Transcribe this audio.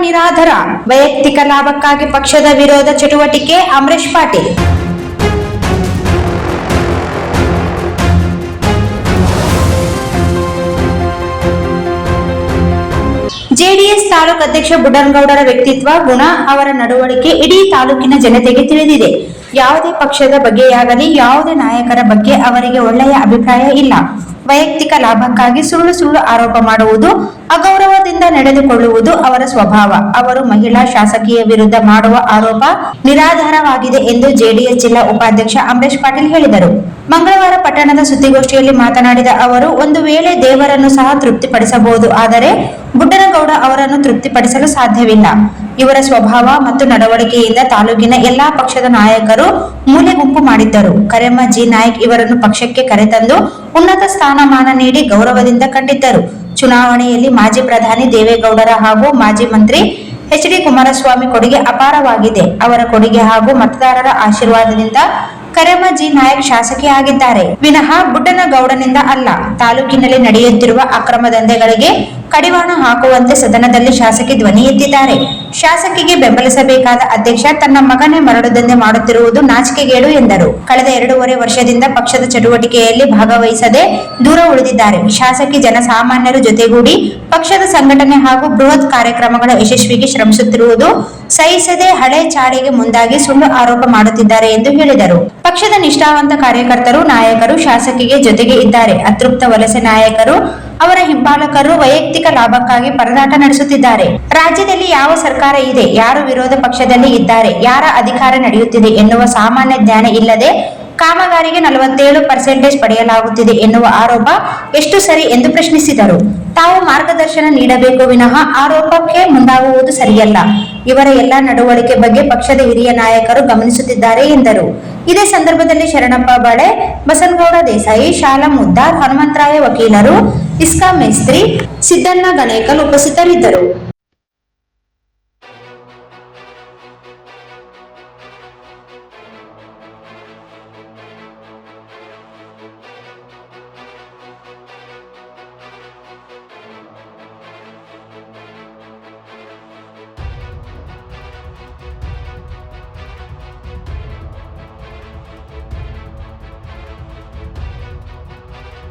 ನಿರಾಧಾರ, ವೈಯಕ್ತಿಕ ಲಾಭಕ್ಕಾಗಿ ಪಕ್ಷದ ವಿರೋಧ ಚಟುವಟಿಕೆ. ಅಮರೇಶ್ ಪಾಟೀಲ್. ಜೆಡಿಎಸ್ ತಾಲೂಕು ಅಧ್ಯಕ್ಷ ಬುಡ್ಡನಗೌಡರ ವ್ಯಕ್ತಿತ್ವ, ಗುಣ, ಅವರ ನಡವಳಿಕೆ ಇಡೀ ತಾಲೂಕಿನ ಜನತೆಗೆ ತಿಳಿದಿದೆ. ಯಾವುದೇ ಪಕ್ಷದ ಬಗ್ಗೆಯಾಗಲಿ, ಯಾವುದೇ ನಾಯಕರ ಬಗ್ಗೆ ಅವರಿಗೆ ಒಳ್ಳೆಯ ಅಭಿಪ್ರಾಯ ಇಲ್ಲ. ವೈಯಕ್ತಿಕ ಲಾಭಕ್ಕಾಗಿ ಸುಳ್ಳು ಸುಳ್ಳು ಆರೋಪ ಮಾಡುವುದು, ಅಗೌರವದಿಂದ ನಡೆದುಕೊಳ್ಳುವುದು ಅವರ ಸ್ವಭಾವ. ಅವರು ಮಹಿಳಾ ಶಾಸಕಿಯ ವಿರುದ್ಧ ಮಾಡುವ ಆರೋಪ ನಿರಾಧಾರವಾಗಿದೆ ಎಂದು ಜೆಡಿಎಸ್ ಜಿಲ್ಲಾ ಉಪಾಧ್ಯಕ್ಷ ಅಮರೇಶ್ ಪಾಟೀಲ್ ಹೇಳಿದರು. ಮಂಗಳವಾರ ಪಟ್ಟಣದ ಸುದ್ದಿಗೋಷ್ಠಿಯಲ್ಲಿ ಮಾತನಾಡಿದ ಅವರು, ಒಂದು ವೇಳೆ ದೇವರನ್ನು ಸಹ ತೃಪ್ತಿಪಡಿಸಬಹುದು, ಆದರೆ ಬುಡ್ಡನಗೌಡ ಅವರನ್ನು ತೃಪ್ತಿಪಡಿಸಲು ಸಾಧ್ಯವಿಲ್ಲ. ಇವರ ಸ್ವಭಾವ ಮತ್ತು ನಡವಳಿಕೆಯಿಂದ ತಾಲೂಕಿನ ಎಲ್ಲಾ ಪಕ್ಷದ ನಾಯಕರು ಮೂಲೆ ಗುಂಪು ಮಾಡಿದ್ದರು. ಕರೆಮ್ಮ ಜಿ ನಾಯಕ್ ಇವರನ್ನು ಪಕ್ಷಕ್ಕೆ ಕರೆತಂದು ಉನ್ನತ ಸ್ಥಾನಮಾನ ನೀಡಿ ಗೌರವದಿಂದ ಕಂಡಿದ್ದರು. ಚುನಾವಣೆಯಲ್ಲಿ ಮಾಜಿ ಪ್ರಧಾನಿ ದೇವೇಗೌಡರ ಹಾಗೂ ಮಾಜಿ ಮಂತ್ರಿ ಎಚ್ ಡಿ ಕುಮಾರಸ್ವಾಮಿ ಕೊಡುಗೆ ಅಪಾರವಾಗಿದೆ. ಅವರ ಕೊಡುಗೆ ಹಾಗೂ ಮತದಾರರ ಆಶೀರ್ವಾದದಿಂದ ಕರೆಮ್ಮ ಜಿ ನಾಯಕ್ ಶಾಸಕಿಯಾಗಿದ್ದಾರೆ ವಿನಃ ಬುಡ್ಡನಗೌಡನಿಂದ ಅಲ್ಲ. ತಾಲೂಕಿನಲ್ಲಿ ನಡೆಯುತ್ತಿರುವ ಅಕ್ರಮ ದಂಧೆಗಳಿಗೆ ಕಡಿವಾಣ ಹಾಕುವಂತೆ ಸದನದಲ್ಲಿ ಶಾಸಕಿ ಧ್ವನಿ ಎತ್ತಿದ್ದಾರೆ. ಶಾಸಕಿಗೆ ಬೆಂಬಲಿಸಬೇಕಾದ ಅಧ್ಯಕ್ಷ ತನ್ನ ಮಗನೇ ಮರಳು ದಂಧೆ ಮಾಡುತ್ತಿರುವುದು ನಾಚಿಕೆಗೇಡು ಎಂದರು. ಕಳೆದ 2.5 ವರ್ಷದಿಂದ ಪಕ್ಷದ ಚಟುವಟಿಕೆಯಲ್ಲಿ ಭಾಗವಹಿಸದೆ ದೂರ ಉಳಿದಿದ್ದಾರೆ. ಶಾಸಕಿ ಜನಸಾಮಾನ್ಯರ ಜೊತೆಗೂಡಿ ಪಕ್ಷದ ಸಂಘಟನೆ ಹಾಗೂ ಬೃಹತ್ ಕಾರ್ಯಕ್ರಮಗಳ ಯಶಸ್ವಿಗೆ ಶ್ರಮಿಸುತ್ತಿರುವುದು ಸಹಿಸದೆ ಹಳೆ ಚಾಳಿಗೆ ಮುಂದಾಗಿ ಸುಳ್ಳು ಆರೋಪ ಮಾಡುತ್ತಿದ್ದಾರೆ ಎಂದು ಹೇಳಿದರು. ಪಕ್ಷದ ನಿಷ್ಠಾವಂತ ಕಾರ್ಯಕರ್ತರು, ನಾಯಕರು ಶಾಸಕಿಗೆ ಜೊತೆಗೆ ಇದ್ದಾರೆ. ಅತೃಪ್ತ ವಲಸೆ ನಾಯಕರು, ಅವರ ಹಿಂಬಾಲಕರು ವೈಯಕ್ತಿಕ ಲಾಭಕ್ಕಾಗಿ ಪರದಾಟ ನಡೆಸುತ್ತಿದ್ದಾರೆ. ರಾಜ್ಯದಲ್ಲಿ ಯಾವ ಸರ್ಕಾರ ಇದೆ, ಯಾರು ವಿರೋಧ ಪಕ್ಷದಲ್ಲಿ ಇದ್ದಾರೆ, ಯಾರ ಅಧಿಕಾರ ನಡೆಯುತ್ತಿದೆ ಎನ್ನುವ ಸಾಮಾನ್ಯ ಜ್ಞಾನ ಇಲ್ಲದೆ ಕಾಮಗಾರಿಗೆ 47% ಪಡೆಯಲಾಗುತ್ತಿದೆ ಎನ್ನುವ ಆರೋಪ ಎಷ್ಟು ಸರಿ ಎಂದು ಪ್ರಶ್ನಿಸಿದರು. ತಾವು ಮಾರ್ಗದರ್ಶನ ನೀಡಬೇಕು ವಿನಃ ಆರೋಪಕ್ಕೆ ಮುಂದಾಗುವುದು ಸರಿಯಲ್ಲ. ಇವರ ಎಲ್ಲಾ ನಡವಳಿಕೆ ಬಗ್ಗೆ ಪಕ್ಷದ ಹಿರಿಯ ನಾಯಕರು ಗಮನಿಸುತ್ತಿದ್ದಾರೆ ಎಂದರು. ಇದೇ ಸಂದರ್ಭದಲ್ಲಿ ಶರಣಪ್ಪ ಬಳೆ, ಬಸನಗೌಡ ದೇಸಾಯಿ, ಶಾಲಾ ಮುದ್ದಾರ್, ಹನುಮಂತರಾಯ ವಕೀಲರು, ಇಸ್ಕಾ ಮೇಸ್ತ್ರಿ, ಸಿದ್ದಣ್ಣ ಗಣೇಕಲ್ ಉಪಸ್ಥಿತರಿದ್ದರು.